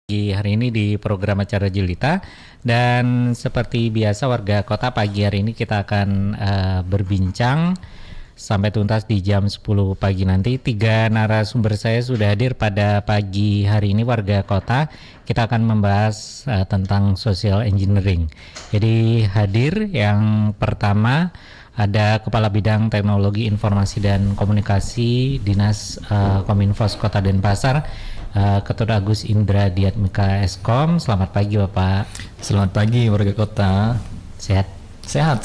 Hari ini di program acara Jelita, dan seperti biasa warga kota, pagi hari ini kita akan berbincang sampai tuntas di jam 10 pagi nanti. 3 narasumber saya sudah hadir pada pagi hari ini warga kota. Kita akan membahas tentang social engineering. Jadi hadir yang pertama ada Kepala Bidang Teknologi Informasi dan Komunikasi Dinas Kominfos Kota Denpasar, Ketut Agus Indra Diatmika Eskom. Selamat pagi Bapak. Selamat pagi warga kota. Sehat? Sehat.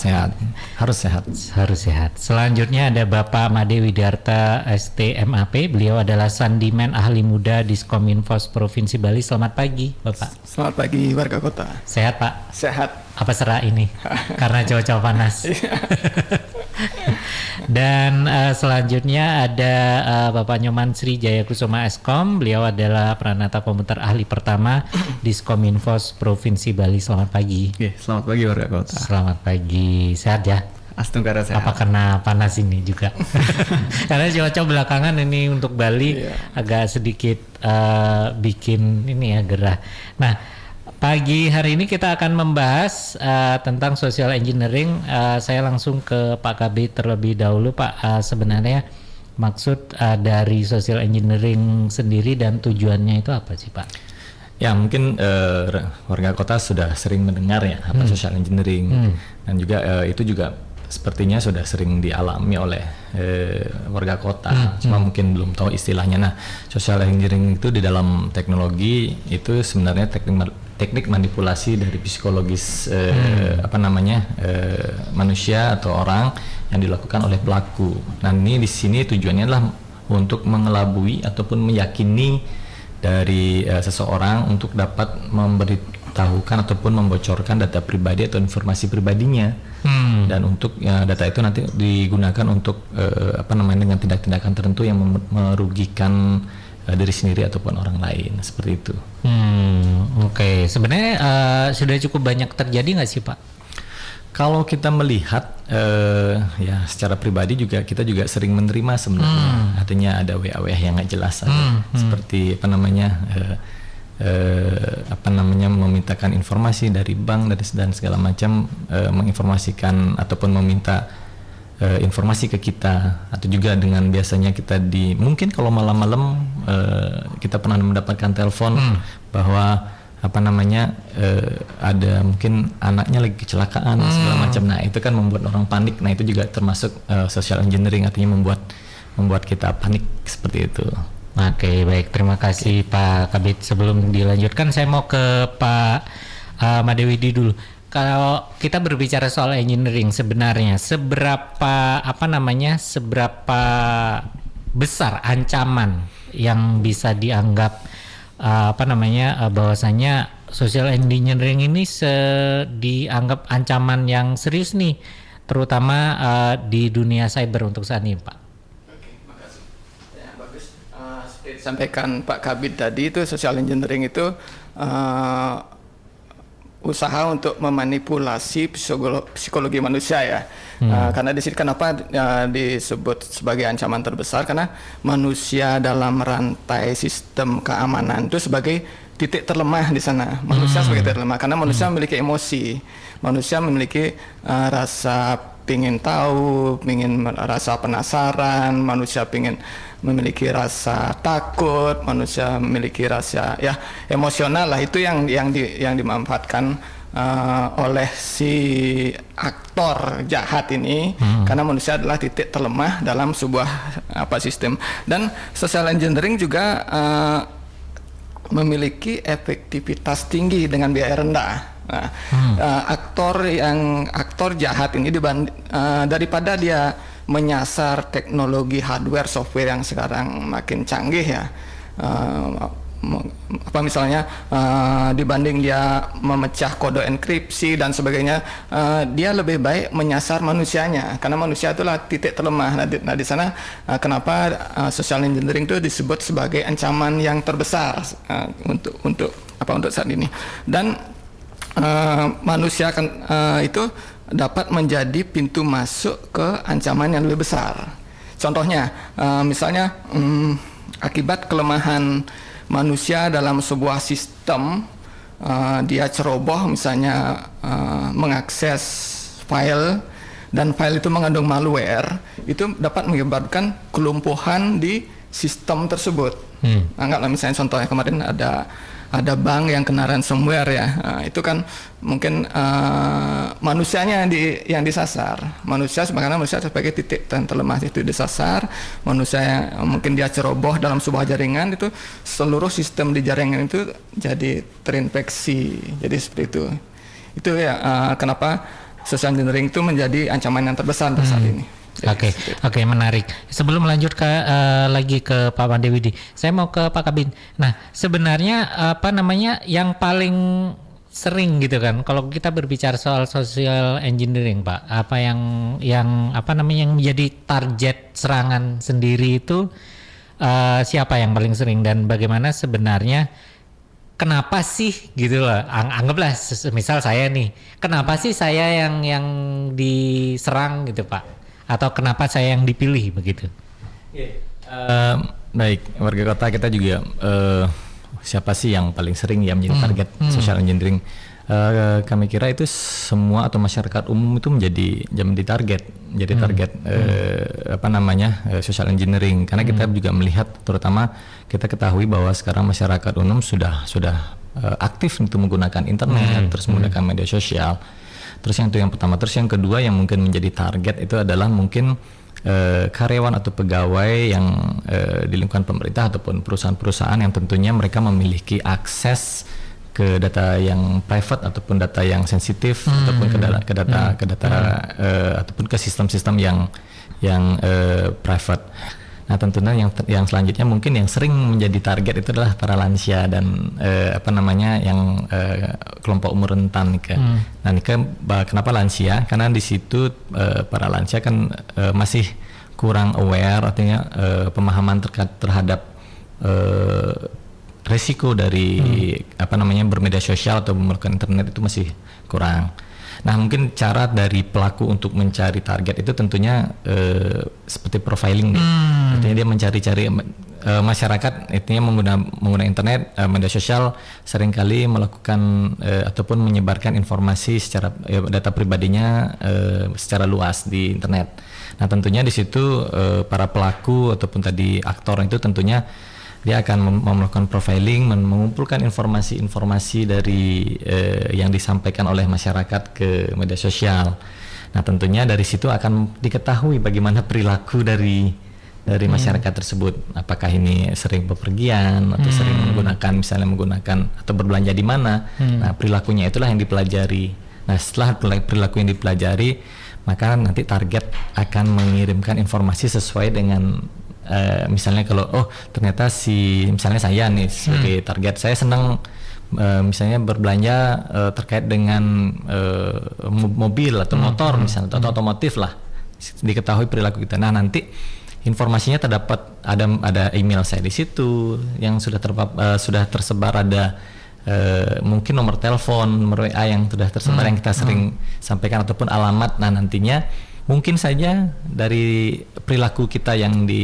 Harus sehat. Harus sehat. Selanjutnya ada Bapak Made Widarta STMAP. Beliau adalah Sandimen Ahli Muda Diskominfos Provinsi Bali. Selamat pagi Bapak. Selamat pagi warga kota. Sehat Pak? Sehat. Apa serak ini? Karena cuaca panas. Dan selanjutnya ada Bapak Nyoman Sri Jayakusuma Eskom. Beliau adalah Pranata Komputer Ahli pertama Diskominfos Provinsi Bali. Selamat pagi. Oke, selamat pagi warga kota. Selamat pagi. Sehat ya? Astungkara sehat. Apa kena panas ini juga? Karena cuaca belakangan ini untuk Bali agak sedikit bikin ini ya gerah. Nah, pagi hari ini kita akan membahas tentang social engineering. Saya langsung ke Pak Kabid terlebih dahulu, Pak. Sebenarnya maksud dari social engineering sendiri dan tujuannya itu apa sih, Pak? Ya, mungkin warga kota sudah sering mendengar ya apa social engineering, dan juga itu juga sepertinya sudah sering dialami oleh warga kota. Cuma mungkin belum tahu istilahnya. Nah, social engineering itu di dalam teknologi itu sebenarnya teknik manipulasi dari psikologis manusia atau orang yang dilakukan oleh pelaku. Nah, ini di sini tujuannya adalah untuk mengelabui ataupun meyakini dari seseorang untuk dapat memberitahukan ataupun membocorkan data pribadi atau informasi pribadinya. Dan untuk data itu nanti digunakan untuk dengan tindak-tindakan tertentu yang merugikan diri sendiri ataupun orang lain, seperti itu. Oke. Sebenarnya sudah cukup banyak terjadi nggak sih, Pak? Kalau kita melihat ya secara pribadi juga kita juga sering menerima sebenarnya. Artinya ada WA yang nggak jelas, seperti memintakan informasi dari bank dan segala macam, menginformasikan ataupun meminta informasi ke kita, atau juga dengan biasanya kita mungkin kalau malam-malam kita pernah mendapatkan telepon bahwa ada mungkin anaknya lagi kecelakaan segala macam. Nah, itu kan membuat orang panik. Nah, itu juga termasuk social engineering, artinya membuat kita panik seperti itu. Oke, baik. Terima kasih Pak Kabid. Sebelum dilanjutkan, saya mau ke Pak Madewidi dulu. Kalau kita berbicara soal engineering, sebenarnya seberapa besar ancaman yang bisa dianggap bahwasanya social engineering ini dianggap ancaman yang serius nih, terutama di dunia cyber untuk saat ini, Pak. Sampaikan Pak Kabid tadi, itu social engineering itu usaha untuk memanipulasi psikologi manusia ya. Karena di sini kenapa disebut sebagai ancaman terbesar, karena manusia dalam rantai sistem keamanan itu sebagai titik terlemah di sana. Manusia sebagai titik terlemah karena manusia memiliki emosi, manusia memiliki rasa pingin tahu, rasa penasaran, manusia memiliki rasa takut, manusia memiliki rasa emosional lah. Itu yang dimanfaatkan oleh si aktor jahat ini, karena manusia adalah titik terlemah dalam sebuah sistem. Dan social engineering juga memiliki efektivitas tinggi dengan biaya rendah. Nah, aktor jahat ini daripada dia menyasar teknologi hardware software yang sekarang makin canggih ya, misalnya dibanding dia memecah kode enkripsi dan sebagainya, dia lebih baik menyasar manusianya, karena manusia itulah titik terlemah. Nah, di sana kenapa social engineering itu disebut sebagai ancaman yang terbesar untuk saat ini. Dan manusia itu dapat menjadi pintu masuk ke ancaman yang lebih besar. Contohnya, misalnya akibat kelemahan manusia dalam sebuah sistem dia ceroboh misalnya mengakses file dan file itu mengandung malware, itu dapat menyebabkan kelumpuhan di sistem tersebut. Anggaplah misalnya contohnya kemarin ada bank yang kena ransomware ya, itu kan mungkin manusianya yang disasar. Manusia sebagai titik dan terlemah itu disasar. Manusia yang mungkin dia ceroboh dalam sebuah jaringan, itu seluruh sistem di jaringan itu jadi terinfeksi. Jadi seperti itu. Itu ya kenapa social engineering itu menjadi ancaman yang terbesar saat ini. Oke, menarik. Sebelum lanjut ke lagi ke Pak Mandewidi, saya mau ke Pak Kabin. Nah, sebenarnya apa namanya yang paling sering gitu kan, kalau kita berbicara soal social engineering, Pak, apa yang apa namanya yang menjadi target serangan sendiri itu siapa yang paling sering dan bagaimana sebenarnya? Kenapa sih gitu loh? Anggaplah misal saya nih, kenapa sih saya yang diserang gitu, Pak? Atau kenapa saya yang dipilih begitu? Baik, warga kota kita juga siapa sih yang paling sering ya menjadi target social engineering? Kami kira itu semua atau masyarakat umum itu menjadi target apa namanya social engineering, karena kita juga melihat, terutama kita ketahui bahwa sekarang masyarakat umum sudah aktif untuk menggunakan internet, terus menggunakan media sosial. Terus yang pertama, terus yang kedua yang mungkin menjadi target itu adalah mungkin karyawan atau pegawai yang di lingkungan pemerintah ataupun perusahaan-perusahaan yang tentunya mereka memiliki akses ke data yang private ataupun data yang sensitif ataupun ke data ataupun ke sistem-sistem yang private. Nah, tentunya yang selanjutnya mungkin yang sering menjadi target itu adalah para lansia dan apa namanya yang kelompok umur rentan nih. Nah, kenapa lansia? Karena di situ para lansia kan masih kurang aware, artinya pemahaman terhadap resiko dari apa namanya bermedia sosial atau menggunakan internet itu masih kurang. Nah, mungkin cara dari pelaku untuk mencari target itu tentunya seperti profiling nih. Artinya dia mencari-cari masyarakat, artinya menggunakan internet, media sosial, seringkali melakukan ataupun menyebarkan informasi secara data pribadinya secara luas di internet. Nah, tentunya di situ para pelaku ataupun tadi aktor itu tentunya dia akan melakukan profiling, mengumpulkan informasi-informasi dari yang disampaikan oleh masyarakat ke media sosial. Nah, tentunya dari situ akan diketahui bagaimana perilaku dari masyarakat tersebut. Apakah ini sering bepergian atau sering menggunakan atau berbelanja di mana. Nah, perilakunya itulah yang dipelajari. Nah, setelah perilaku yang dipelajari, maka nanti target akan mengirimkan informasi sesuai dengan misalnya kalau ternyata misalnya saya nih sebagai target, saya senang misalnya berbelanja terkait dengan mobil atau motor misalnya atau otomotif lah, diketahui perilaku kita. Nah, nanti informasinya terdapat, ada email saya di situ yang sudah tersebar, ada mungkin nomor telepon, nomor WA yang sudah tersebar yang kita sering sampaikan ataupun alamat. Nah, nantinya mungkin saja dari perilaku kita yang di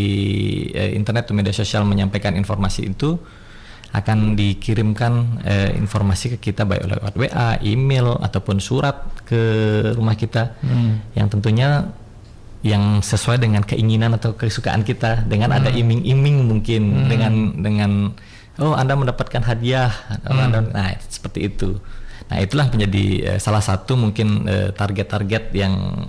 internet atau media sosial menyampaikan informasi itu akan dikirimkan informasi ke kita baik lewat WA, email ataupun surat ke rumah kita yang tentunya yang sesuai dengan keinginan atau kesukaan kita, dengan ada iming-iming mungkin dengan Anda mendapatkan hadiah, nah seperti itu. Nah, itulah menjadi salah satu mungkin target-target yang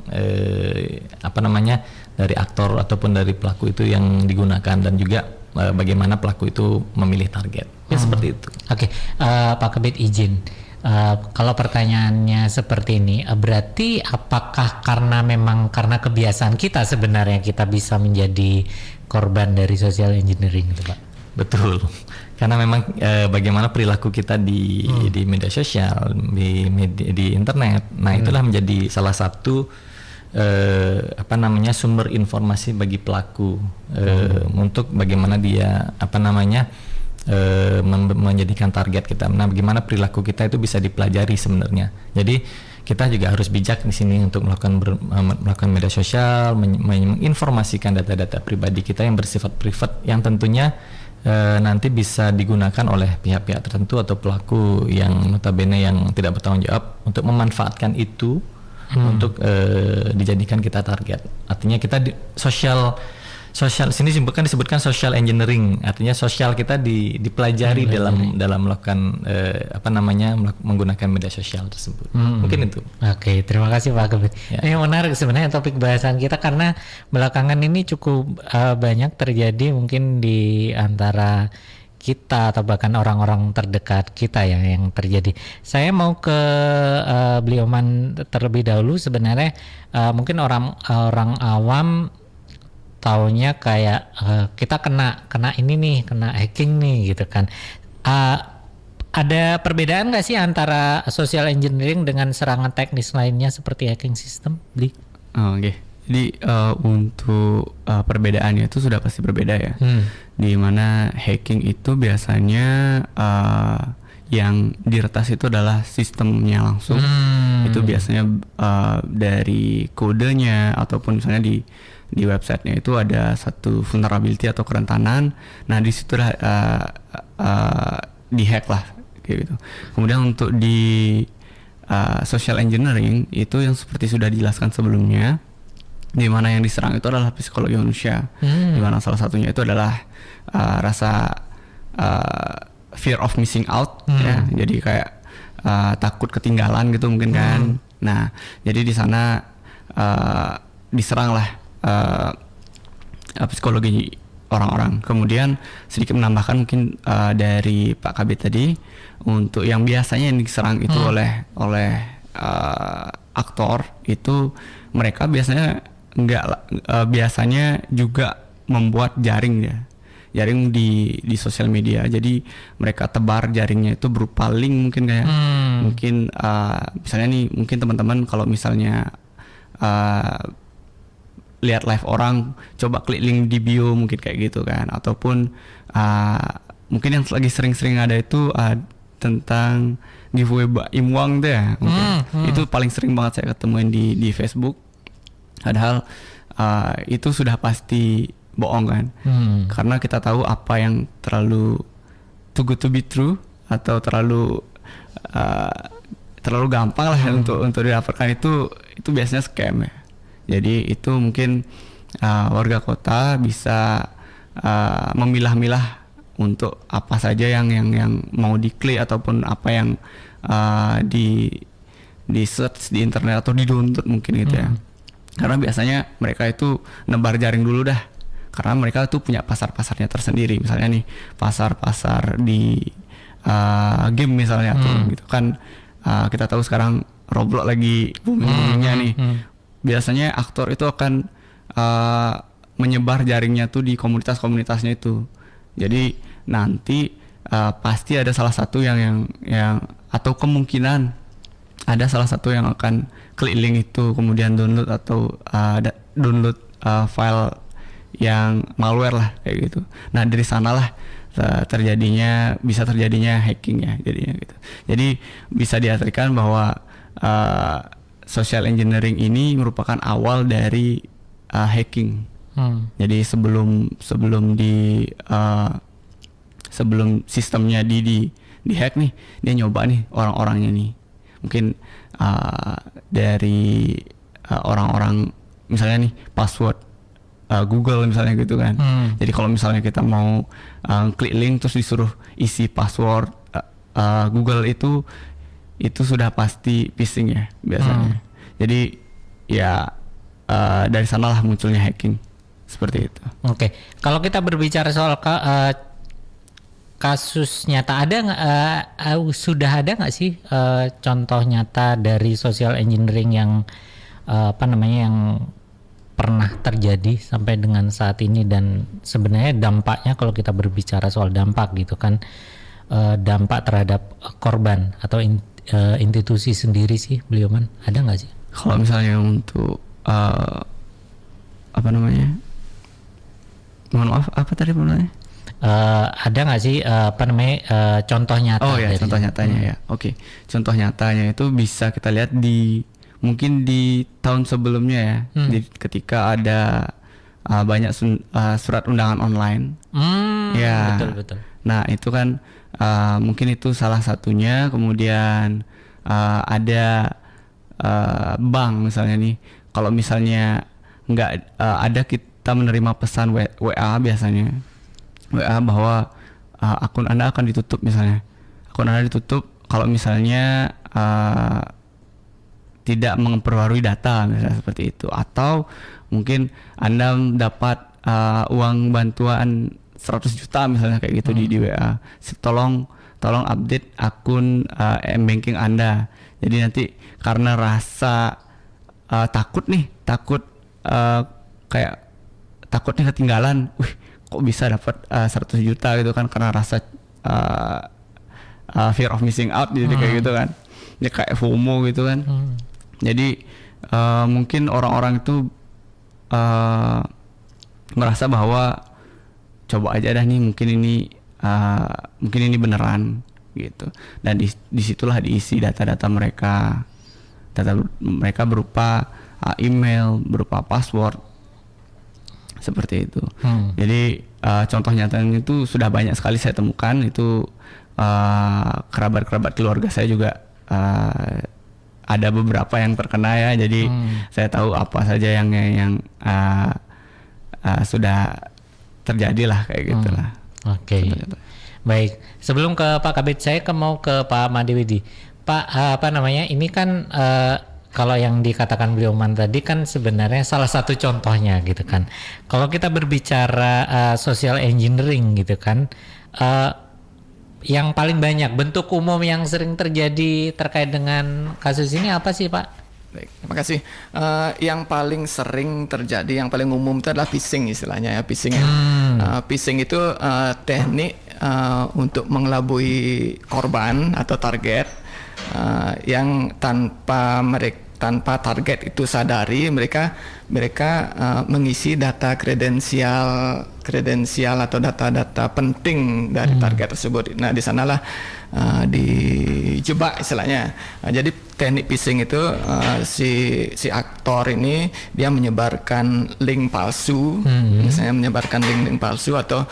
apa namanya dari aktor ataupun dari pelaku itu yang digunakan, dan juga bagaimana pelaku itu memilih target. Ya seperti itu. Oke, Pak Kabid izin. Kalau pertanyaannya seperti ini, berarti apakah karena kebiasaan kita sebenarnya kita bisa menjadi korban dari social engineering itu, Pak? Betul. Karena memang bagaimana perilaku kita di media sosial, di internet. Nah, itulah menjadi salah satu apa namanya sumber informasi bagi pelaku untuk bagaimana dia apa namanya menjadikan target kita. Nah, bagaimana perilaku kita itu bisa dipelajari sebenarnya. Jadi kita juga harus bijak di sini untuk melakukan media sosial, menginformasikan data-data pribadi kita yang bersifat privat, yang tentunya nanti bisa digunakan oleh pihak-pihak tertentu atau pelaku yang notabene yang tidak bertanggung jawab untuk memanfaatkan itu untuk dijadikan kita target. Artinya kita sosial sini disebutkan social engineering, artinya sosial kita dipelajari dalam melakukan menggunakan media sosial tersebut. Mungkin itu. Oke, terima kasih Pak Kebet. Ya. Ini menarik sebenarnya topik bahasan kita karena belakangan ini cukup banyak terjadi mungkin di antara kita atau bahkan orang-orang terdekat kita ya yang terjadi. Saya mau ke beliau terlebih dahulu. Sebenarnya mungkin orang awam taunya kayak kita kena ini nih, kena hacking nih gitu kan. Ada perbedaan nggak sih antara social engineering dengan serangan teknis lainnya seperti hacking system, Bli? Oke. Jadi untuk perbedaannya itu sudah pasti berbeda ya. Di mana hacking itu biasanya yang diretas itu adalah sistemnya langsung. Itu biasanya dari kodenya ataupun misalnya di websitenya itu ada satu vulnerability atau kerentanan. Nah di situ dihack lah kayak gitu. Kemudian untuk di social engineering itu yang seperti sudah dijelaskan sebelumnya, di mana yang diserang itu adalah psikologi manusia, di mana salah satunya itu adalah rasa fear of missing out, ya. Jadi kayak takut ketinggalan gitu mungkin kan. Nah jadi di sana diserang lah psikologi orang-orang. Kemudian sedikit menambahkan mungkin dari Pak Kabit tadi, untuk yang biasanya yang diserang itu oleh aktor itu mereka biasanya biasanya juga membuat jaring di sosial media. Jadi mereka tebar jaringnya itu berupa link mungkin kayak mungkin misalnya nih mungkin teman-teman kalau misalnya lihat live orang, coba klik link di bio mungkin kayak gitu kan, ataupun mungkin yang lagi sering-sering ada itu tentang giveaway Imwang tuh ya, itu paling sering banget saya ketemuin di Facebook. Padahal itu sudah pasti bohong kan, karena kita tahu apa yang terlalu too good to be true atau terlalu gampang lah untuk didapatkan itu biasanya scam ya. Jadi itu mungkin warga kota bisa memilah-milah untuk apa saja yang mau diklik ataupun apa yang di search di internet atau di download mungkin gitu ya. Karena biasanya mereka itu nebar jaring dulu dah. Karena mereka tuh punya pasar-pasarnya tersendiri. Misalnya nih pasar-pasar di game misalnya tuh gitu kan. Kita tahu sekarang Roblox lagi booming-boomingnya nih. Biasanya aktor itu akan menyebar jaringnya tuh di komunitas-komunitasnya itu. Jadi nanti pasti ada salah satu yang atau kemungkinan ada salah satu yang akan klik link itu kemudian download atau download file yang malware lah kayak gitu. Nah dari sanalah bisa terjadinya hacking ya jadinya gitu. Jadi bisa diartikan bahwa social engineering ini merupakan awal dari hacking. Jadi sebelum sistemnya di hack nih, dia nyoba nih orang-orangnya nih. Mungkin dari orang-orang misalnya nih password Google misalnya gitu kan. Jadi kalau misalnya kita mau klik link terus disuruh isi password Google itu sudah pasti phishing ya biasanya. Jadi ya dari sanalah munculnya hacking seperti itu. Oke. Kalau kita berbicara soal kasus nyata, sudah ada nggak sih contoh nyata dari social engineering yang yang pernah terjadi sampai dengan saat ini, dan sebenarnya dampaknya kalau kita berbicara soal dampak gitu kan, dampak terhadap korban atau institusi sendiri sih, beliau ada nggak sih? Kalau misalnya untuk mohon maaf apa tadi namanya? Ada nggak sih contoh nyata? Oh ya, contoh nyatanya ya. Oke. Contoh nyatanya itu bisa kita lihat mungkin di tahun sebelumnya ya. Jadi ketika ada banyak surat undangan online. Ya. Betul. Nah itu kan mungkin itu salah satunya. Kemudian ada bank misalnya nih, kalau misalnya nggak ada kita menerima pesan WA biasanya bahwa akun Anda akan ditutup misalnya. Akun Anda ditutup kalau misalnya tidak memperbarui data misalnya seperti itu, atau mungkin Anda dapat uang bantuan 100 juta misalnya kayak gitu di WA. Tolong update akun m-banking Anda. Jadi nanti karena rasa takut kayak takutnya ketinggalan, kok bisa dapat 100 juta gitu kan, karena rasa fear of missing out jadi kayak gitu kan. Dia kayak FOMO gitu kan. Jadi mungkin orang-orang itu merasa bahwa coba aja dah nih, mungkin ini beneran gitu. Dan disitulah diisi data-data mereka. Data mereka berupa email, berupa password, seperti itu. Jadi contoh nyatanya itu sudah banyak sekali saya temukan. Itu kerabat-kerabat keluarga saya juga ada beberapa yang terkena ya. Jadi saya tahu apa saja yang sudah terjadi lah kayak gitulah. Oke. Baik, sebelum ke Pak Kabid saya mau ke Pak Madiwidi. Pak, ini kan kalau yang dikatakan beliau tadi kan sebenarnya salah satu contohnya gitu kan. Kalau kita berbicara social engineering gitu kan, yang paling banyak bentuk umum yang sering terjadi terkait dengan kasus ini apa sih Pak? Baik, terima kasih. Yang paling sering terjadi, yang paling umum itu adalah phishing istilahnya ya, phishing. Phishing itu teknik untuk mengelabui korban atau target yang tanpa target itu sadari, mereka mengisi data kredensial atau data-data penting dari target tersebut. Nah, di sanalah dijebak istilahnya. Jadi teknik phishing itu si aktor ini dia menyebarkan link palsu, misalnya menyebarkan link palsu, atau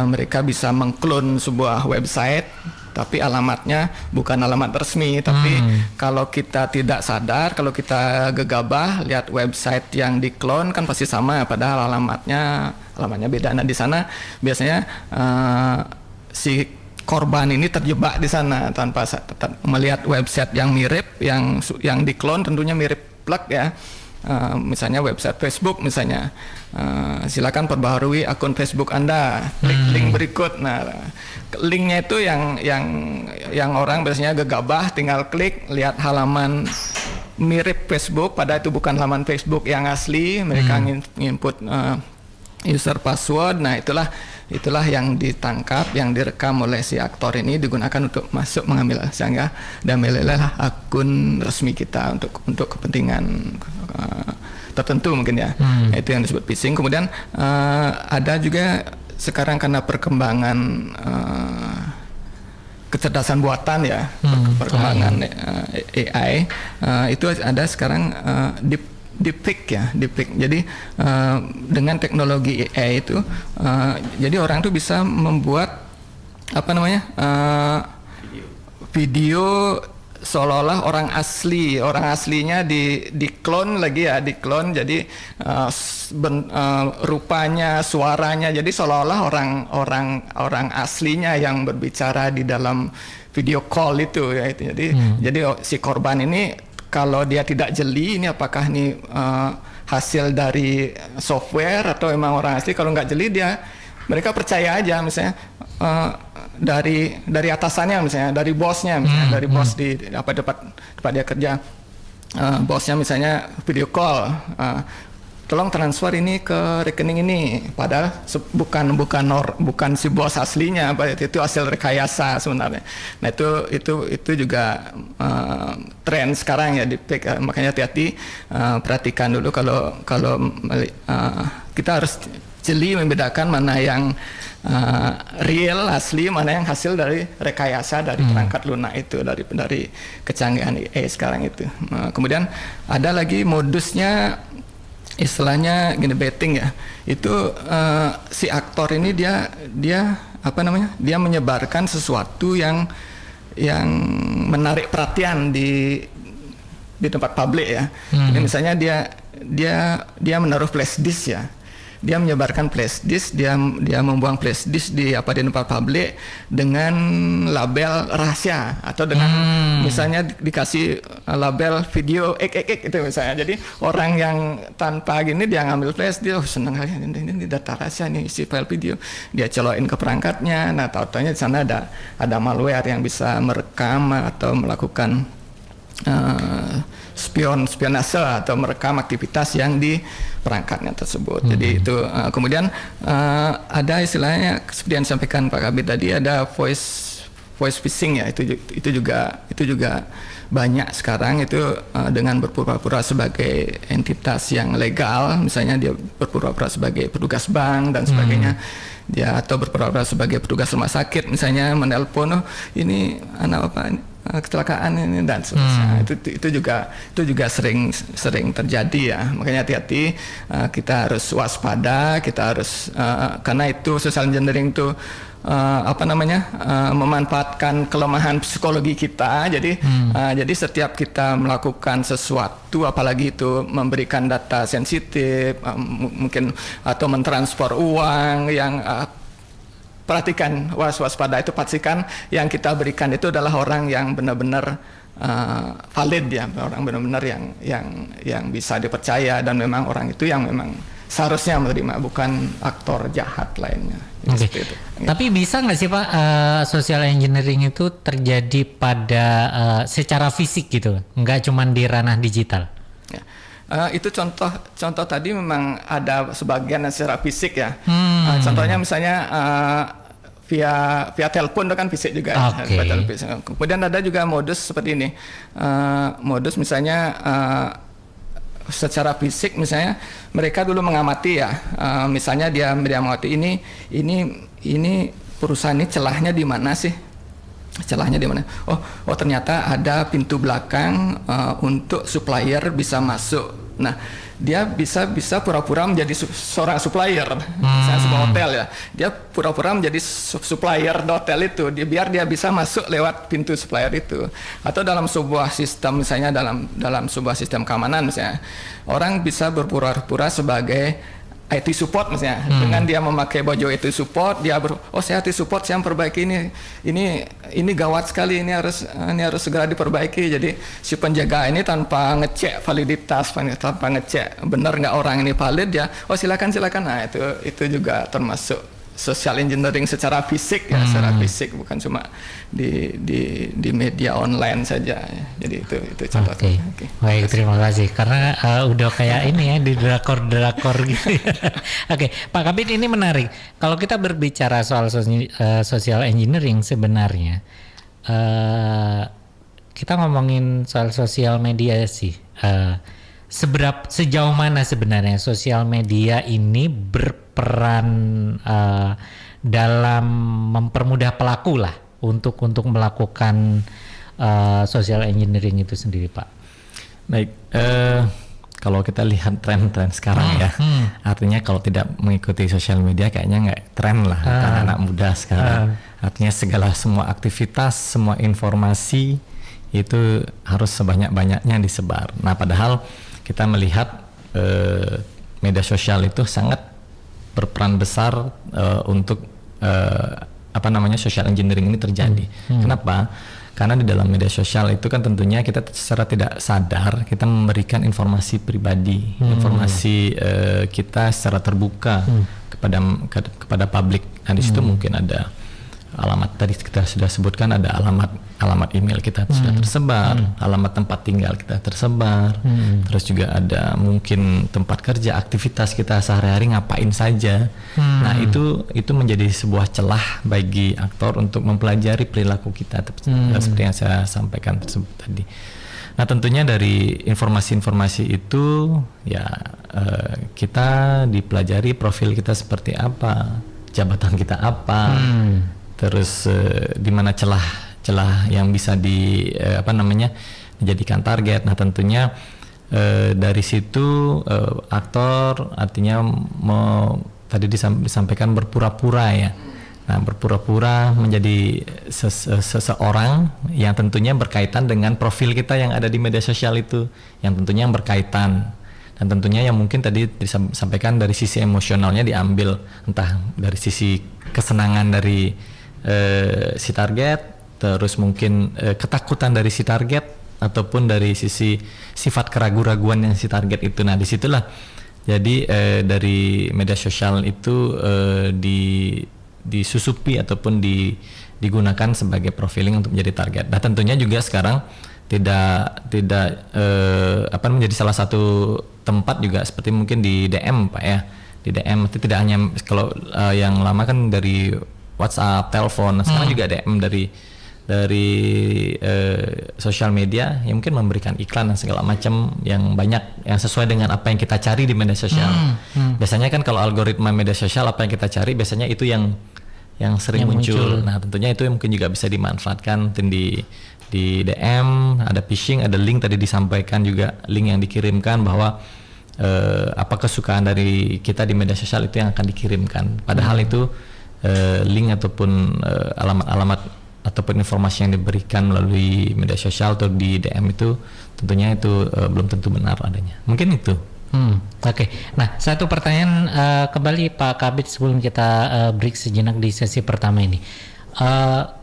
mereka bisa mengklon sebuah website tapi alamatnya bukan alamat resmi. Tapi kalau kita tidak sadar, kalau kita gegabah lihat website yang diklon kan pasti sama, padahal alamatnya beda. Nah, di sana biasanya si korban ini terjebak di sana tanpa melihat website yang mirip, yang diklon tentunya mirip plug ya. Misalnya website Facebook misalnya, silakan perbaharui akun Facebook Anda, klik link berikut. Nah, linknya itu yang orang biasanya gegabah, tinggal klik lihat halaman mirip Facebook, padahal itu bukan halaman Facebook yang asli. Mereka nginput user password. Nah, itulah yang ditangkap, yang direkam oleh si aktor ini, digunakan untuk masuk mengambil sehingga dan melelah akun resmi kita untuk kepentingan tertentu mungkin ya. Itu yang disebut phishing. Kemudian ada juga sekarang karena perkembangan kecerdasan buatan ya, perkembangan AI, itu ada sekarang deepfake ya, deepfake. Jadi dengan teknologi AI itu, jadi orang tuh bisa membuat video seolah-olah orang aslinya diklon lagi ya, diklon. Jadi rupanya, suaranya, jadi seolah-olah orang aslinya yang berbicara di dalam video call itu ya. Itu jadi si korban ini kalau dia tidak jeli ini apakah ini hasil dari software atau emang orang asli. Kalau nggak jeli, mereka percaya aja, misalnya dari atasannya, misalnya dari bosnya, misalnya dari bos di tempat dia kerja, bosnya misalnya video call, tolong transfer ini ke rekening ini, padahal bukan si bos aslinya, itu hasil rekayasa sebenarnya. Nah, itu juga tren sekarang ya, deepfake. Makanya hati-hati, perhatikan dulu kalau kita harus jeli membedakan mana yang real asli, mana yang hasil dari rekayasa dari perangkat lunak itu, dari kecanggihan AI sekarang itu. Kemudian ada lagi modusnya istilahnya gini, betting ya, itu si aktor ini dia apa namanya, dia menyebarkan sesuatu yang menarik perhatian di tempat publik ya. Jadi misalnya dia menaruh flash disk ya, dia menyebarkan flash disk, dia membuang flash disk di tempat publik dengan label rahasia atau dengan misalnya dikasih label video XXX itu misalnya. Jadi orang yang tanpa gini dia ngambil flash, dia senang kali ini data rahasia nih, isi file video, dia colokin ke perangkatnya. Nah, tahu-tahunya di sana ada malware yang bisa merekam atau melakukan spionase atau merekam aktivitas yang di perangkatnya tersebut. Jadi itu kemudian ada istilahnya seperti yang disampaikan Pak Kabid tadi, ada voice phishing ya, itu juga banyak sekarang itu dengan berpura-pura sebagai entitas yang legal, misalnya dia berpura-pura sebagai petugas bank dan sebagainya. Dia atau berpura-pura sebagai petugas rumah sakit misalnya, menelpon, oh ini anak apa ini kecelakaan ini dan seterusnya. Itu juga sering terjadi ya. Makanya hati-hati, kita harus waspada, kita harus karena itu social engineering itu memanfaatkan kelemahan psikologi kita. Jadi setiap kita melakukan sesuatu, apalagi itu memberikan data sensitif, mungkin atau mentransfer uang yang perhatikan, waspada itu, pastikan yang kita berikan itu adalah orang yang benar-benar valid ya, orang benar-benar yang bisa dipercaya, dan memang orang itu yang memang seharusnya menerima, bukan aktor jahat lainnya. Okay. Tapi bisa nggak sih Pak, social engineering itu terjadi pada secara fisik gitu, nggak cuma di ranah digital? Ya. Itu contoh tadi memang ada sebagian secara fisik ya. Contohnya misalnya via telepon itu kan fisik juga. Okay. Ya. Kemudian ada juga modus seperti ini. Modus misalnya secara fisik, misalnya mereka dulu mengamati ya. Misalnya dia mengamati ini perusahaan ini celahnya di mana sih? Celahnya di mana? Oh ternyata ada pintu belakang untuk supplier bisa masuk. Nah, dia bisa pura-pura menjadi seorang supplier, misalnya sebuah hotel ya. Dia pura-pura menjadi supplier di hotel itu, biar dia bisa masuk lewat pintu supplier itu. Atau dalam sebuah sistem, misalnya dalam sebuah sistem keamanan misalnya, orang bisa berpura-pura sebagai IT support misalnya, dengan dia memakai baju IT support, dia saya IT support, saya memperbaiki ini gawat sekali, ini harus segera diperbaiki. Jadi si penjaga ini tanpa ngecek validitas, tanpa ngecek benar nggak orang ini valid, ya silakan. Nah itu juga termasuk social engineering secara fisik ya, secara fisik, bukan cuma di media online saja ya. Jadi itu contoh. Okay. Baik, terima kasih, karena udah kayak ini ya, di drakor gitu ya. Oke, Pak Kabid, ini menarik kalau kita berbicara soal social engineering. Sebenarnya kita ngomongin soal sosial media sih, sejauh mana sebenarnya sosial media ini berperan dalam mempermudah pelaku lah untuk melakukan social engineering itu sendiri, Pak? Baik, kalau kita lihat tren-tren sekarang ya, artinya kalau tidak mengikuti sosial media kayaknya nggak tren lah, karena anak muda sekarang. Artinya semua aktivitas, semua informasi itu harus sebanyak-banyaknya disebar. Nah, padahal kita melihat media sosial itu sangat berperan besar untuk social engineering ini terjadi. Kenapa? Karena di dalam media sosial itu kan tentunya kita secara tidak sadar kita memberikan informasi pribadi, informasi kita secara terbuka kepada publik. Nah, di situ mungkin ada alamat, tadi kita sudah sebutkan, ada alamat email kita sudah tersebar, alamat tempat tinggal kita tersebar, terus juga ada mungkin tempat kerja, aktivitas kita sehari-hari ngapain saja. Nah, itu menjadi sebuah celah bagi aktor untuk mempelajari perilaku kita, seperti yang saya sampaikan tersebut tadi. Nah, tentunya dari informasi-informasi itu ya kita dipelajari profil kita seperti apa, jabatan kita apa, terus di mana celah yang bisa dijadikan target. Nah, tentunya dari situ aktor artinya tadi disampaikan berpura-pura ya. Nah, berpura-pura menjadi seseorang yang tentunya berkaitan dengan profil kita yang ada di media sosial itu, yang tentunya yang berkaitan. Dan tentunya yang mungkin tadi disampaikan dari sisi emosionalnya diambil, entah dari sisi kesenangan dari si target, terus mungkin ketakutan dari si target, ataupun dari sisi sifat keraguan-raguan yang si target itu. Nah, disitulah jadi dari media sosial itu disusupi ataupun digunakan sebagai profiling untuk menjadi target. Nah, tentunya juga sekarang tidak menjadi salah satu tempat juga seperti mungkin di DM Pak ya. Di DM itu tidak hanya kalau yang lama kan dari WhatsApp, telepon, sekarang juga DM dari sosial media yang mungkin memberikan iklan dan segala macam yang banyak yang sesuai dengan apa yang kita cari di media sosial. Biasanya kan kalau algoritma media sosial apa yang kita cari biasanya itu yang sering muncul. Nah, tentunya itu mungkin juga bisa dimanfaatkan di DM, ada phishing, ada link tadi disampaikan juga link yang dikirimkan bahwa apa kesukaan dari kita di media sosial itu yang akan dikirimkan. Padahal itu link ataupun alamat-alamat ataupun informasi yang diberikan melalui media sosial atau di DM itu tentunya itu belum tentu benar adanya. Mungkin itu. Oke. Nah, satu pertanyaan kembali Pak Kabid sebelum kita break sejenak di sesi pertama ini.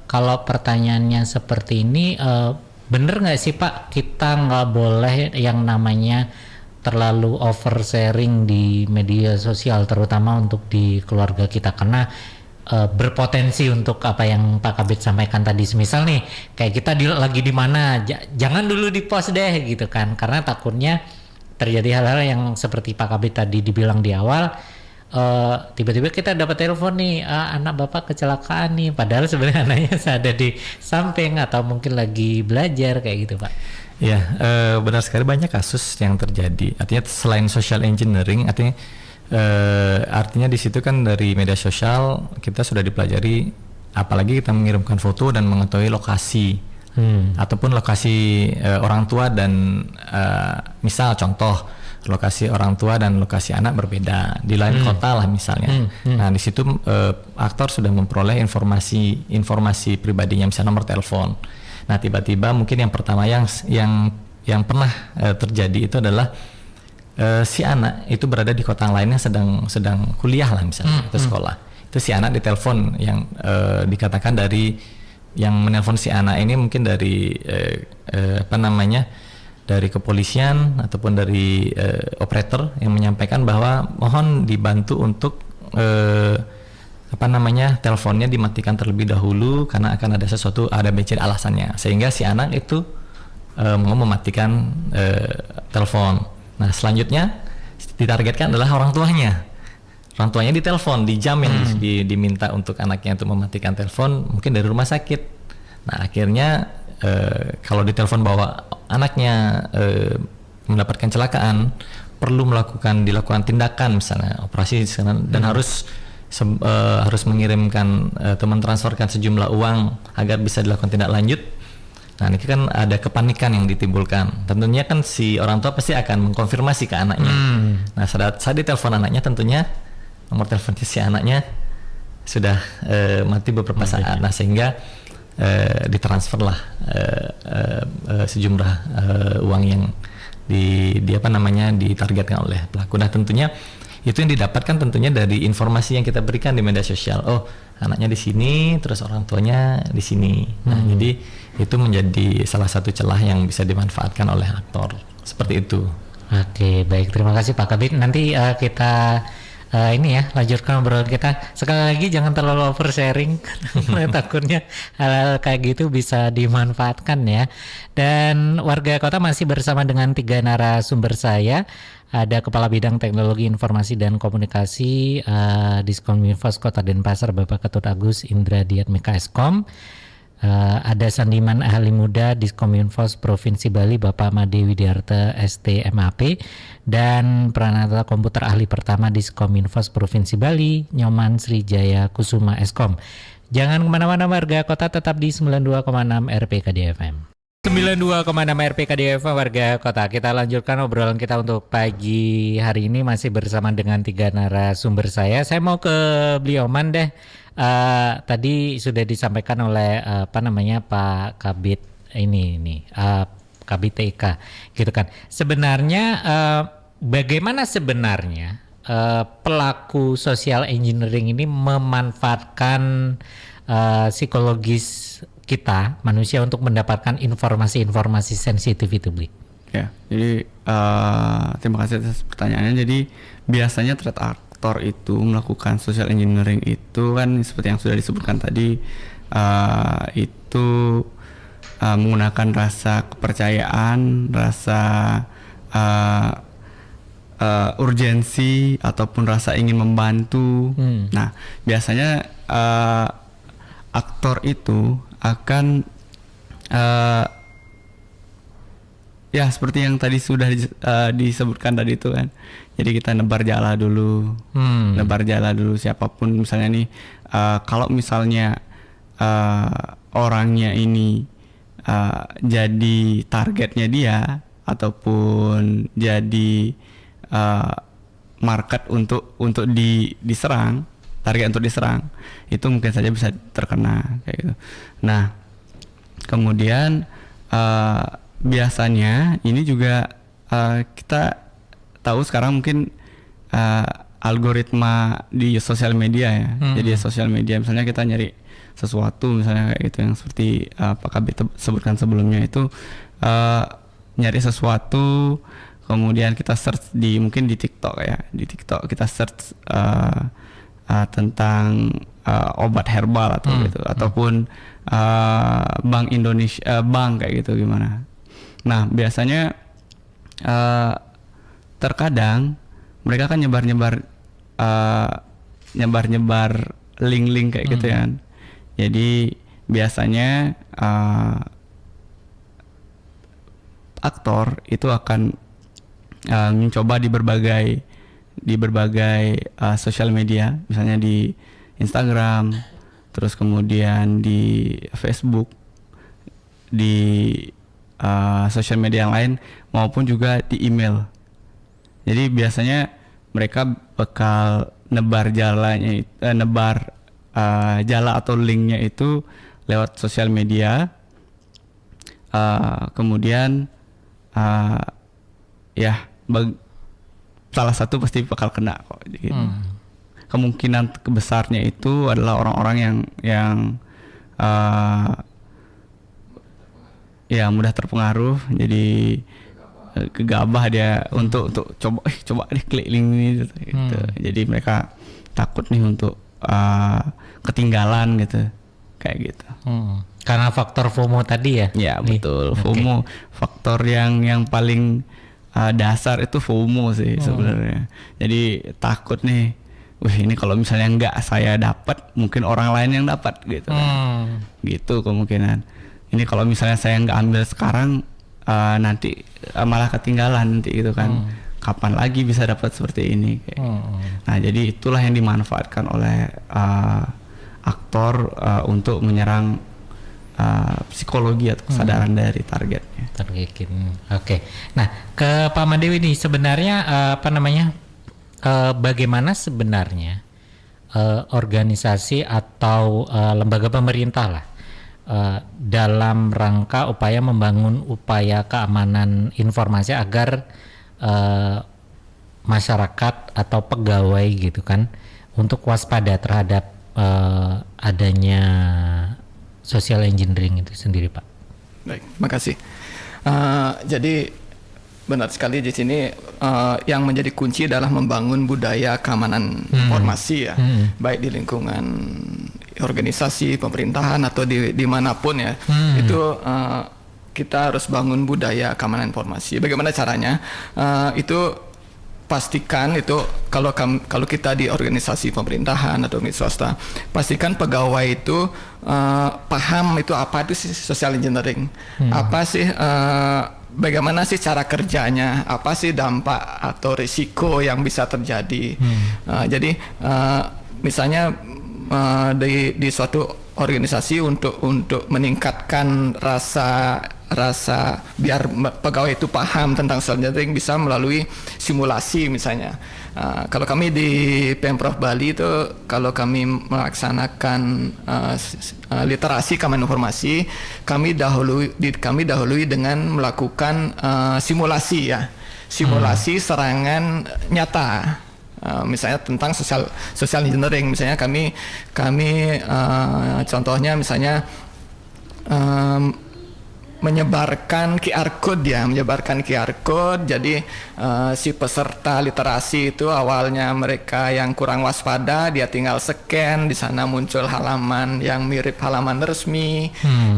Kalau pertanyaannya seperti ini, bener nggak sih Pak kita nggak boleh yang namanya terlalu oversharing di media sosial, terutama untuk di keluarga kita, karena berpotensi untuk apa yang Pak Kabid sampaikan tadi, semisal nih kayak kita lagi di mana, jangan dulu di post deh gitu kan, karena takutnya terjadi hal-hal yang seperti Pak Kabid tadi dibilang di awal, tiba-tiba kita dapat telepon nih, anak bapak kecelakaan nih, padahal sebenarnya anaknya ada di samping atau mungkin lagi belajar kayak gitu Pak. Ya, benar sekali, banyak kasus yang terjadi. Artinya selain social engineering, artinya di situ kan dari media sosial kita sudah dipelajari, apalagi kita mengirimkan foto dan mengetahui lokasi ataupun lokasi orang tua dan misal contoh lokasi orang tua dan lokasi anak berbeda di lain kota lah misalnya. Nah, di situ aktor sudah memperoleh informasi pribadinya, misalnya nomor telepon. Nah, tiba-tiba mungkin yang pertama yang pernah terjadi itu adalah si anak itu berada di kota lainnya sedang kuliah lah misalnya atau sekolah. Itu si anak ditelepon yang dikatakan dari yang menelpon si anak ini mungkin dari dari kepolisian ataupun dari operator yang menyampaikan bahwa mohon dibantu untuk teleponnya dimatikan terlebih dahulu karena akan ada sesuatu, ada alasannya, sehingga si anak itu mau mematikan telepon. Nah, selanjutnya ditargetkan adalah orang tuanya ditelepon di jam yang diminta untuk anaknya untuk mematikan telepon, mungkin dari rumah sakit. Nah, akhirnya kalau ditelepon bahwa anaknya mendapatkan kecelakaan, perlu dilakukan tindakan misalnya operasi dan harus mengirimkan atau mentransferkan sejumlah uang agar bisa dilakukan tindak lanjut. Nah, ini kan ada kepanikan yang ditimbulkan. Tentunya kan si orang tua pasti akan mengkonfirmasi ke anaknya. Nah, saat ditelepon anaknya, tentunya nomor telepon si anaknya sudah mati beberapa saat. Nah, sehingga ditransferlah sejumlah uang yang ditargetkan oleh pelaku. Nah, tentunya itu yang didapatkan tentunya dari informasi yang kita berikan di media sosial. Oh, anaknya di sini, terus orang tuanya di sini. Nah, jadi itu menjadi salah satu celah yang bisa dimanfaatkan oleh aktor seperti itu. Oke, baik, terima kasih Pak Kabid. Nanti kita lanjutkan obrolan kita. Sekali lagi jangan terlalu oversharing karena takutnya hal-hal kayak gitu bisa dimanfaatkan ya. Dan warga kota masih bersama dengan 3 narasumber saya. Ada Kepala Bidang Teknologi Informasi dan Komunikasi Diskominfos Kota Denpasar Bapak Ketut Agus Indra Diatmika Eskom. Ada Sandiman Ahli Muda Diskominfos Provinsi Bali Bapak Made Widiarta STMAP, dan Pranata Komputer Ahli Pertama Diskominfos Provinsi Bali Nyoman Srijaya Kusuma Eskom. Jangan kemana-mana warga kota, tetap di 92,6 RPKD FM. 92,6 RPK FM warga kota. Kita lanjutkan obrolan kita untuk pagi hari ini masih bersama dengan 3 narasumber saya. Saya mau ke beliau Man deh. Tadi sudah disampaikan oleh Pak Kabit Kabit TK gitu kan. Sebenarnya bagaimana sebenarnya pelaku social engineering ini memanfaatkan psikologis kita manusia untuk mendapatkan informasi-informasi sensitif itu, Bli? Ya, jadi terima kasih atas pertanyaannya. Jadi biasanya threat actor itu melakukan social engineering itu kan seperti yang sudah disebutkan tadi, itu menggunakan rasa kepercayaan, rasa urgensi ataupun rasa ingin membantu. Nah, biasanya aktor itu akan ya seperti yang tadi sudah disebutkan tadi itu kan. Jadi kita nebar jala dulu, siapapun misalnya nih, kalau misalnya orangnya ini jadi targetnya dia ataupun jadi market untuk diserang, target untuk diserang, itu mungkin saja bisa terkena kayak gitu. Nah, kemudian biasanya ini juga kita tahu sekarang mungkin algoritma di sosial media ya. Jadi sosial media misalnya kita nyari sesuatu misalnya kayak gitu yang seperti Pak Kabit sebutkan sebelumnya itu, nyari sesuatu kemudian kita search mungkin di TikTok ya. Di TikTok kita search tentang obat herbal atau gitu ataupun Bank Indonesia bank kayak gitu gimana. Nah, biasanya terkadang mereka kan nyebar link-link kayak gitu kan. Jadi biasanya aktor itu akan mencoba di berbagai sosial media, misalnya di Instagram, terus kemudian di Facebook, di sosial media yang lain, maupun juga di email. Jadi biasanya mereka bakal nebar jala atau linknya itu lewat sosial media, kemudian salah satu pasti bakal kena kok gitu. Kemungkinan besarnya itu adalah orang-orang yang mudah terpengaruh, jadi gegabah dia untuk coba deh klik link ini gitu. Jadi mereka takut nih untuk ketinggalan gitu kayak gitu. Karena faktor FOMO tadi ya? Ya betul, FOMO. Faktor yang paling dasar itu FOMO sih sebenarnya. Jadi takut nih, ini kalau misalnya nggak saya dapat, mungkin orang lain yang dapat gitu kan. Gitu kemungkinan. Ini kalau misalnya saya nggak ambil sekarang, nanti malah ketinggalan nanti gitu kan. Kapan lagi bisa dapat seperti ini kayak. Nah, jadi itulah yang dimanfaatkan oleh aktor untuk menyerang psikologi atau kesadaran dari targetnya. Oke. Nah, ke Pak Mandewi nih sebenarnya bagaimana sebenarnya organisasi atau lembaga pemerintah lah dalam rangka upaya membangun upaya keamanan informasi agar masyarakat atau pegawai gitu kan untuk waspada terhadap adanya social engineering itu sendiri, Pak. Baik, makasih. Jadi benar sekali di sini yang menjadi kunci adalah membangun budaya keamanan informasi ya, baik di lingkungan organisasi pemerintahan atau dimanapun ya. Itu kita harus bangun budaya keamanan informasi. Bagaimana caranya? Itu pastikan itu kalau kita di organisasi pemerintahan atau organisasi swasta, pastikan pegawai itu paham itu apa itu sih social engineering, apa sih bagaimana sih cara kerjanya, apa sih dampak atau risiko yang bisa terjadi. Jadi misalnya di suatu organisasi untuk meningkatkan rasa biar pegawai itu paham tentang social engineering bisa melalui simulasi misalnya. Kalau kami di Pemprov Bali itu kalau kami melaksanakan literasi keamanan informasi, kami dahului dengan melakukan simulasi ya. Simulasi serangan nyata. Misalnya tentang social engineering, misalnya kami contohnya misalnya menyebarkan QR code. Jadi si peserta literasi itu awalnya mereka yang kurang waspada, dia tinggal scan, di sana muncul halaman yang mirip halaman resmi,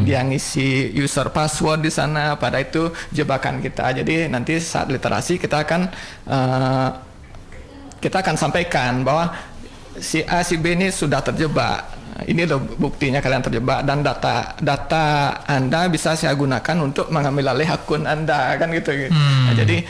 dia ngisi user password di sana. Pada itu jebakan kita. Jadi nanti saat literasi kita akan sampaikan bahwa si A, si B ini sudah terjebak. Ini loh buktinya kalian terjebak, dan data Anda bisa saya gunakan untuk mengambil alih akun Anda, kan gitu. Nah, jadi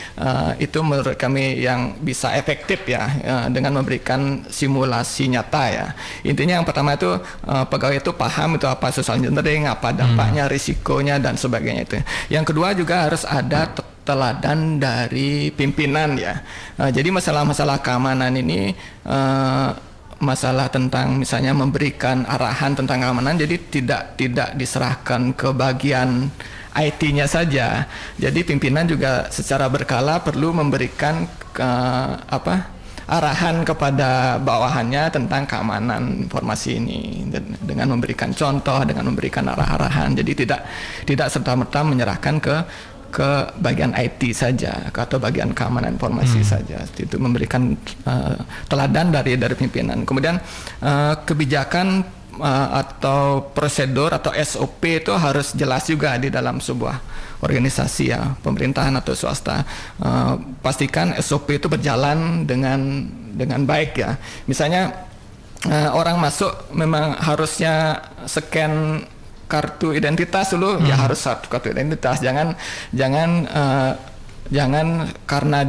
itu menurut kami yang bisa efektif ya, dengan memberikan simulasi nyata ya. Intinya yang pertama itu pegawai itu paham itu apa social engineering, apa dampaknya, risikonya dan sebagainya itu. Yang kedua juga harus ada teladan dari pimpinan ya. Jadi masalah-masalah keamanan ini masalah tentang misalnya memberikan arahan tentang keamanan, jadi tidak diserahkan ke bagian IT-nya saja. Jadi pimpinan juga secara berkala perlu memberikan arahan kepada bawahannya tentang keamanan informasi ini dengan memberikan contoh, dengan memberikan arah-arahan. Jadi tidak serta-merta menyerahkan ke bagian IT saja atau bagian keamanan informasi saja. Itu memberikan teladan dari pimpinan. Kemudian kebijakan atau prosedur atau SOP itu harus jelas juga di dalam sebuah organisasi ya, pemerintahan atau swasta. Pastikan SOP itu berjalan dengan baik ya. Misalnya orang masuk memang harusnya scan kartu identitas dulu, ya harus satu kartu identitas. Jangan karena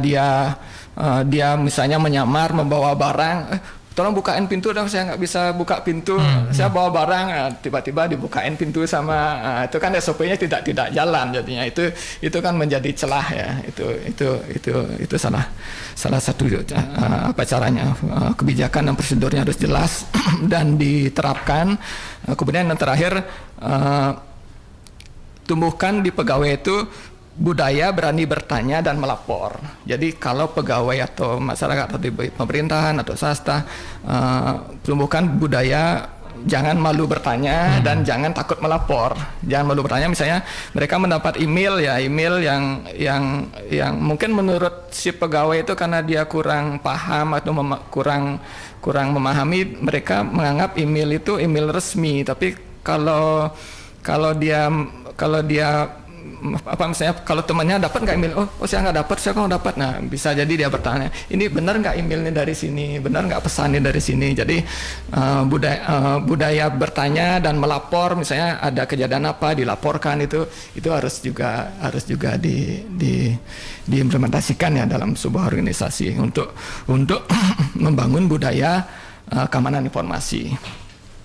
dia misalnya menyamar membawa barang, tolong bukain pintu dong, saya nggak bisa buka pintu, saya bawa barang, tiba-tiba dibukain pintu sama, itu kan SOP-nya tidak jalan, jadinya itu kan menjadi celah ya. Itu salah satu apa caranya, kebijakan dan prosedurnya harus jelas dan diterapkan. Kemudian yang terakhir, tumbuhkan di pegawai itu budaya berani bertanya dan melapor. Jadi kalau pegawai atau masyarakat atau di pemerintahan atau swasta, tumbuhkan budaya jangan malu bertanya dan jangan takut melapor. Jangan malu bertanya. Misalnya mereka mendapat email yang mungkin menurut si pegawai itu karena dia kurang paham atau kurang memahami, mereka menganggap email itu email resmi. Tapi kalau dia misalnya kalau temannya dapat nggak email, oh saya nggak dapat, saya kok dapat. Nah, bisa jadi dia bertanya, ini benar nggak emailnya dari sini, benar nggak pesannya dari sini. Jadi budaya bertanya dan melapor, misalnya ada kejadian apa dilaporkan, itu harus juga diimplementasikan ya dalam sebuah organisasi untuk membangun budaya keamanan informasi.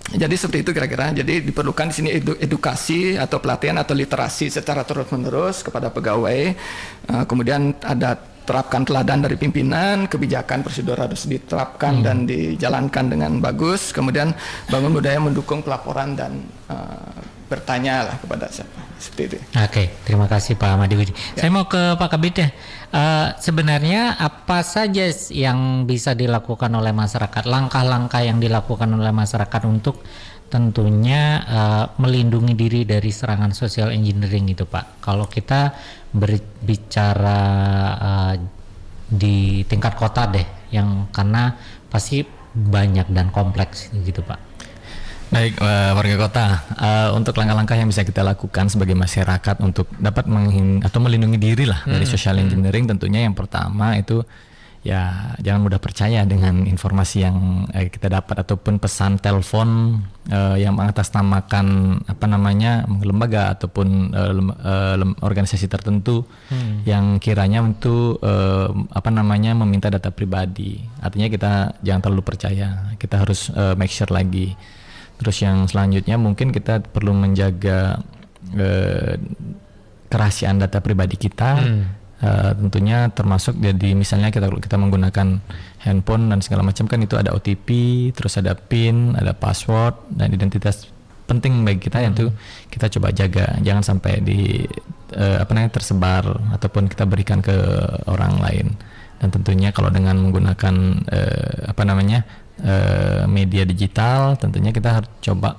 Jadi seperti itu kira-kira. Jadi diperlukan di sini edukasi atau pelatihan atau literasi secara terus-menerus kepada pegawai. Kemudian ada terapkan teladan dari pimpinan, kebijakan prosedur harus diterapkan dan dijalankan dengan bagus. Kemudian bangun budaya mendukung pelaporan dan bertanya lah kepada siapa. Seperti itu. Oke, terima kasih Pak Ahmadi Widi. Ya. Saya mau ke Pak Kabid ya. Sebenarnya apa saja yang bisa dilakukan oleh masyarakat, langkah-langkah yang dilakukan oleh masyarakat untuk tentunya melindungi diri dari serangan social engineering itu Pak. Kalau kita berbicara di tingkat kota deh, yang karena pasti banyak dan kompleks gitu Pak. Baik, warga kota, untuk langkah-langkah yang bisa kita lakukan sebagai masyarakat untuk dapat melindungi diri lah dari social engineering, tentunya yang pertama itu ya jangan mudah percaya dengan informasi yang kita dapat ataupun pesan telepon yang mengatasnamakan lembaga ataupun organisasi tertentu yang kiranya untuk meminta data pribadi. Artinya kita jangan terlalu percaya, kita harus make sure lagi. Terus yang selanjutnya mungkin kita perlu menjaga kerahasiaan data pribadi kita. Tentunya termasuk jadi misalnya kita menggunakan handphone dan segala macam kan itu ada OTP, terus ada PIN, ada password dan identitas penting bagi kita yang itu kita coba jaga jangan sampai tersebar ataupun kita berikan ke orang lain. Dan tentunya kalau dengan menggunakan media digital tentunya kita harus coba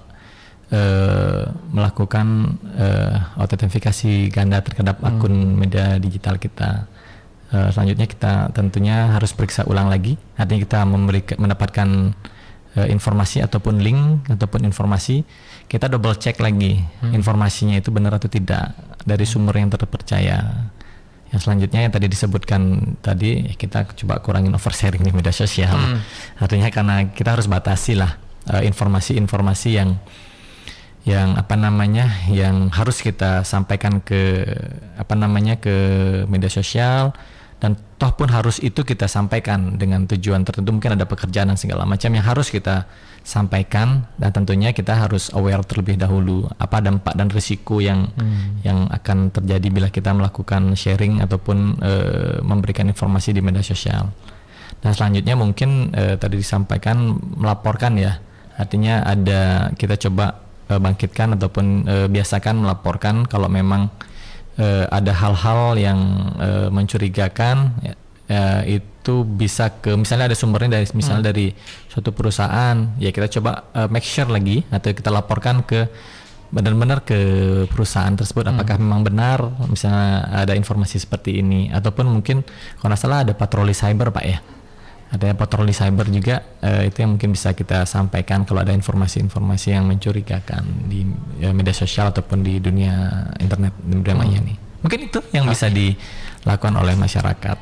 melakukan autentifikasi ganda terhadap akun media digital kita. Selanjutnya kita tentunya harus periksa ulang lagi, artinya kita mendapatkan informasi ataupun link ataupun informasi, kita double check lagi informasinya itu benar atau tidak dari sumber yang terpercaya. Yang selanjutnya yang tadi disebutkan tadi, kita coba kurangin oversharing di media sosial. Artinya karena kita harus batasi lah informasi-informasi yang harus kita sampaikan ke media sosial, dan toh pun harus itu kita sampaikan dengan tujuan tertentu, mungkin ada pekerjaan dan segala macam yang harus kita sampaikan, dan tentunya kita harus aware terlebih dahulu apa dampak dan risiko yang akan terjadi bila kita melakukan sharing ataupun memberikan informasi di media sosial. Dan selanjutnya mungkin tadi disampaikan melaporkan ya, artinya kita coba bangkitkan ataupun biasakan melaporkan kalau memang ada hal-hal yang mencurigakan itu bisa misalnya ada sumbernya dari suatu perusahaan, ya kita coba make sure lagi atau kita laporkan benar-benar ke perusahaan tersebut apakah memang benar misalnya ada informasi seperti ini, ataupun mungkin kalau nggak salah ada patroli cyber Pak ya. Ada patroli cyber juga, itu yang mungkin bisa kita sampaikan kalau ada informasi-informasi yang mencurigakan di media sosial ataupun di dunia internet, di dunia maya nih. Mungkin itu yang bisa dilakukan oleh masyarakat.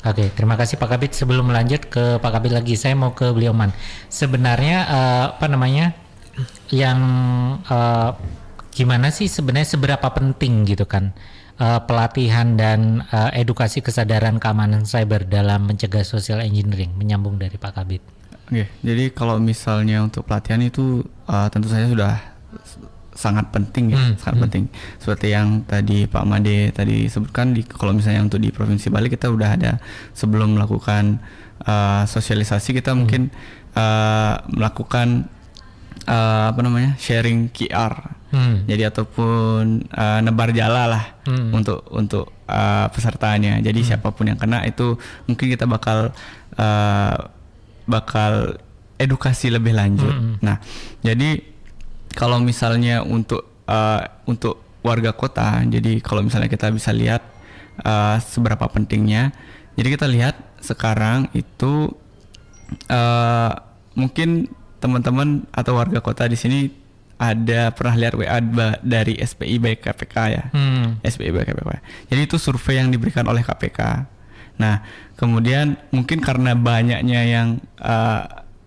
Oke, terima kasih Pak Kabid. Sebelum melanjut ke Pak Kabid lagi, saya mau ke beliau Man. Sebenarnya gimana sih sebenarnya seberapa penting gitu kan pelatihan dan edukasi kesadaran keamanan cyber dalam mencegah social engineering, menyambung dari Pak Kabid. Oke, jadi kalau misalnya untuk pelatihan itu tentu saja sudah sangat penting ya, sangat penting. Seperti yang tadi Pak Made tadi sebutkan, kalau misalnya untuk di Provinsi Bali kita udah ada sebelum melakukan sosialisasi kita mungkin melakukan sharing QR. Jadi ataupun nebar jala lah untuk pesertanya. Jadi siapapun yang kena itu mungkin kita bakal edukasi lebih lanjut. Nah, jadi kalau misalnya untuk warga kota, jadi kalau misalnya kita bisa lihat seberapa pentingnya. Jadi kita lihat sekarang itu mungkin teman-teman atau warga kota di sini ada pernah lihat WA dari SPI by KPK ya. SPI by KPK. Jadi itu survei yang diberikan oleh KPK. Nah, kemudian mungkin karena banyaknya yang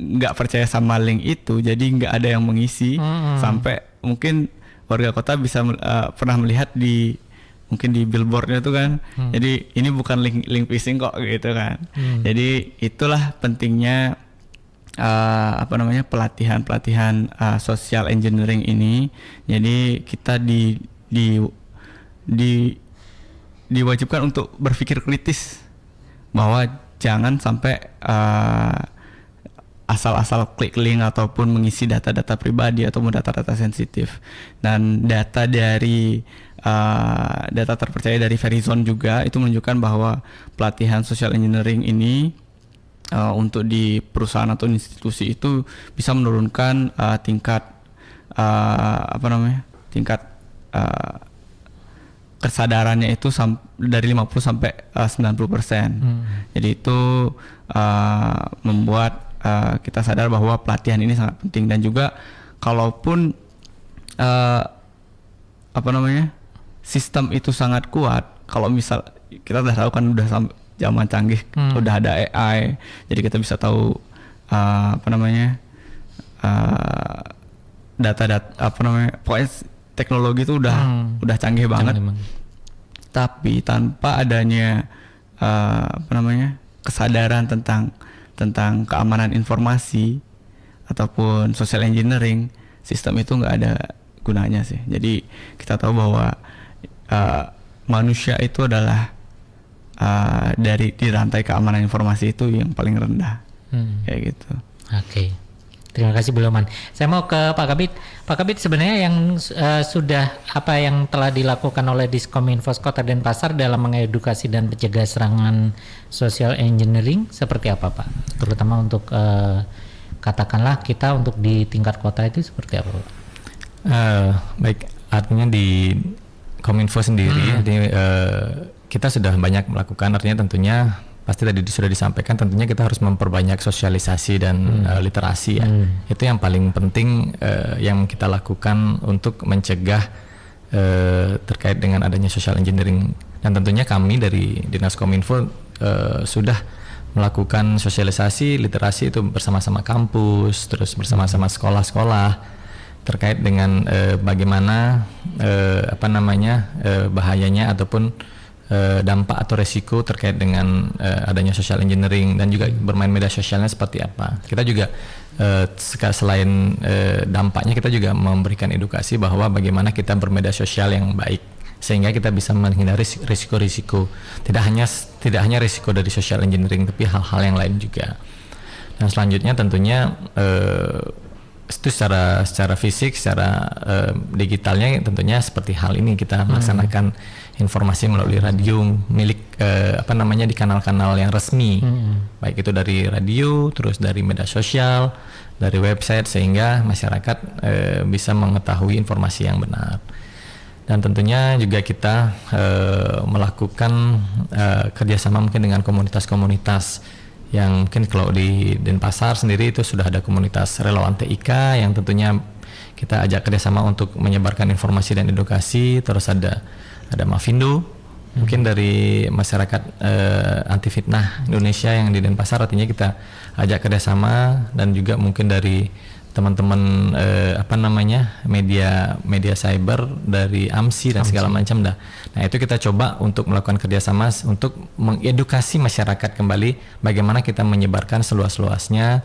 nggak percaya sama link itu, jadi nggak ada yang mengisi sampai mungkin warga kota bisa pernah melihat mungkin di billboardnya tuh kan. Jadi ini bukan link phishing kok gitu kan. Jadi itulah pentingnya pelatihan social engineering ini. Jadi kita diwajibkan untuk berpikir kritis bahwa jangan sampai asal-asal klik link ataupun mengisi data-data pribadi ataupun data-data sensitif. Dan data terpercaya dari Verizon juga itu menunjukkan bahwa pelatihan social engineering ini untuk di perusahaan atau institusi itu bisa menurunkan tingkat kesadarannya itu dari 50 sampai 90%. Jadi itu membuat kita sadar bahwa pelatihan ini sangat penting. Dan juga kalaupun sistem itu sangat kuat, kalau misal kita udah tahu kan udah zaman canggih, udah ada AI, jadi kita bisa tahu data-data pokoknya teknologi itu udah canggih banget. Tapi tanpa adanya kesadaran tentang keamanan informasi ataupun social engineering, sistem itu nggak ada gunanya sih. Jadi kita tahu bahwa manusia itu adalah di rantai keamanan informasi itu yang paling rendah. Kayak gitu. Oke. Terima kasih Bu Leman. Saya mau ke Pak Kabid. Pak Kabid, sebenarnya yang sudah apa yang telah dilakukan oleh Diskominfo Kota Denpasar dalam mengedukasi dan mencegah serangan social engineering seperti apa Pak? Terutama untuk katakanlah kita untuk di tingkat kota itu seperti apa Pak? Baik, artinya di Kominfo sendiri kita sudah banyak melakukan, artinya tentunya pasti tadi sudah disampaikan, tentunya kita harus memperbanyak sosialisasi dan literasi ya. Itu yang paling penting yang kita lakukan untuk mencegah terkait dengan adanya social engineering. Dan tentunya kami dari Dinas Kominfo sudah melakukan sosialisasi literasi itu bersama-sama kampus, terus bersama-sama sekolah-sekolah terkait dengan bagaimana bahayanya ataupun dampak atau resiko terkait dengan adanya social engineering, dan juga bermain media sosialnya seperti apa. Kita juga selain dampaknya, kita juga memberikan edukasi bahwa bagaimana kita bermedia sosial yang baik sehingga kita bisa menghindari risiko-risiko, tidak hanya risiko dari social engineering tapi hal-hal yang lain juga. Dan selanjutnya tentunya itu secara fisik, secara digitalnya tentunya seperti hal ini kita melaksanakan informasi melalui radio milik di kanal-kanal yang resmi, baik itu dari radio, terus dari media sosial, dari website, sehingga masyarakat bisa mengetahui informasi yang benar. Dan tentunya juga kita melakukan kerjasama mungkin dengan komunitas-komunitas yang mungkin kalau di Denpasar sendiri itu sudah ada komunitas relawan TIK yang tentunya kita ajak kerjasama untuk menyebarkan informasi dan edukasi. Terus ada Mafindo, mungkin dari masyarakat anti fitnah Indonesia yang di Denpasar, artinya kita ajak kerjasama, dan juga mungkin dari teman-teman media cyber dari AMSI dan segala macam dah. Nah itu kita coba untuk melakukan kerjasama untuk mengedukasi masyarakat kembali bagaimana kita menyebarkan seluas-luasnya,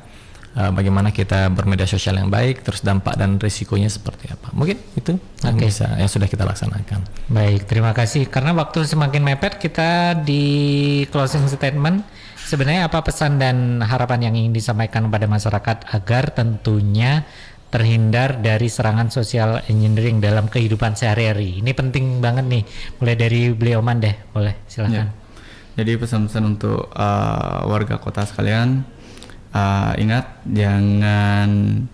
bagaimana kita bermedia sosial yang baik, terus dampak dan risikonya seperti apa. Mungkin itu yang sudah kita laksanakan. Baik, terima kasih. Karena waktu semakin mepet, kita di closing statement, sebenarnya apa pesan dan harapan yang ingin disampaikan kepada masyarakat agar tentunya terhindar dari serangan social engineering dalam kehidupan sehari-hari? Ini penting banget nih. Mulai dari beliau Man deh, boleh silakan. Ya. Jadi pesan-pesan untuk warga kota sekalian, ingat jangan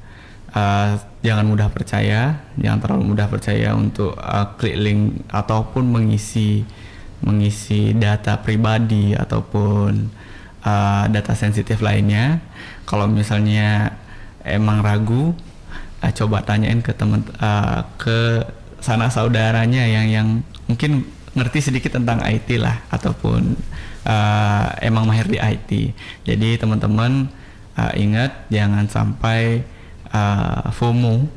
mudah percaya, jangan terlalu mudah percaya untuk klik link ataupun mengisi data pribadi ataupun data sensitif lainnya. Kalau misalnya emang ragu, coba tanyain ke sanak saudaranya yang mungkin ngerti sedikit tentang IT lah, ataupun emang mahir di IT. Jadi teman-teman ingat jangan sampai FOMO,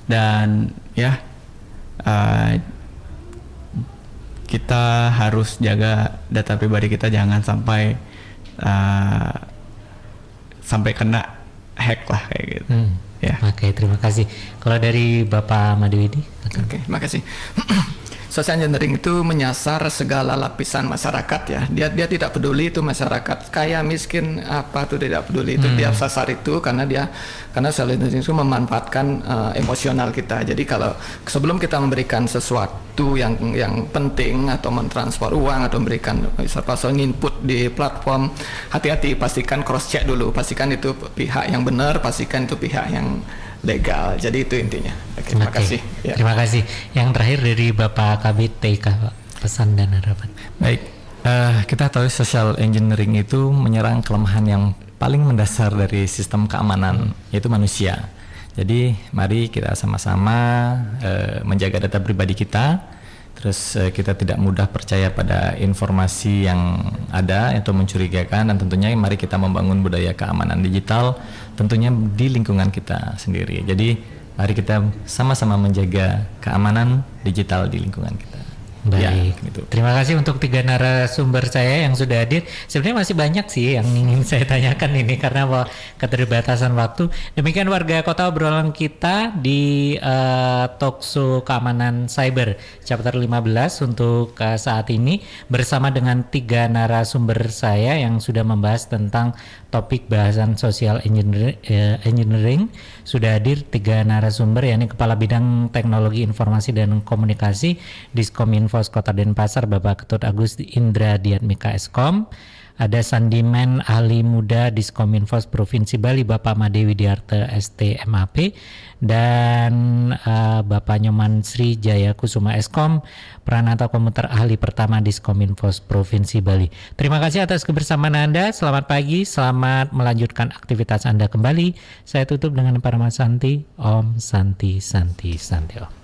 dan ya kita harus jaga data pribadi kita, jangan sampai kena hack lah kayak gitu. Ya. Oke, terima kasih. Kalau dari Bapak Madwidi. Oke, makasih. Social engineering itu menyasar segala lapisan masyarakat ya. Dia tidak peduli itu masyarakat kaya miskin apa tuh, tidak peduli itu. Dia sasar itu karena social engineering itu memanfaatkan emosional kita. Jadi kalau sebelum kita memberikan sesuatu yang penting atau mentransfer uang atau memberikan input di platform, hati-hati, pastikan cross check dulu, pastikan itu pihak yang benar, pastikan itu pihak yang legal. Jadi itu intinya. Oke, terima kasih. Ya. Terima kasih. Yang terakhir dari Bapak Kabid TIK, Pak, pesan dan harapan. Baik, kita tahu social engineering itu menyerang kelemahan yang paling mendasar dari sistem keamanan, yaitu manusia. Jadi mari kita sama-sama menjaga data pribadi kita. Terus kita tidak mudah percaya pada informasi yang ada atau mencurigakan, dan tentunya mari kita membangun budaya keamanan digital tentunya di lingkungan kita sendiri. Jadi mari kita sama-sama menjaga keamanan digital di lingkungan kita. Baik, gitu. terima kasih untuk 3 narasumber saya yang sudah hadir. Sebenarnya masih banyak sih yang ingin saya tanyakan ini karena keterbatasan waktu. Demikian warga kota obrolan kita di Talkshow Keamanan Cyber Chapter 15 untuk saat ini bersama dengan 3 narasumber saya yang sudah membahas tentang topik bahasan social engineering. Sudah hadir 3 narasumber, yakni Kepala Bidang Teknologi Informasi dan Komunikasi Diskominfos Kota Denpasar Bapak Ketut Agus Indra Diatmika Eskom. Ada Sandimen Ahli Muda Diskominfos Provinsi Bali Bapak Made Widiarte STMAP, dan Bapak Nyoman Sri Jaya Kusuma Eskom, Pranata Komuter Ahli Pertama Diskominfos Provinsi Bali. Terima kasih atas kebersamaan Anda. Selamat pagi, selamat melanjutkan aktivitas Anda kembali. Saya tutup dengan Parama Santi. Om Santi Santi Santi Om.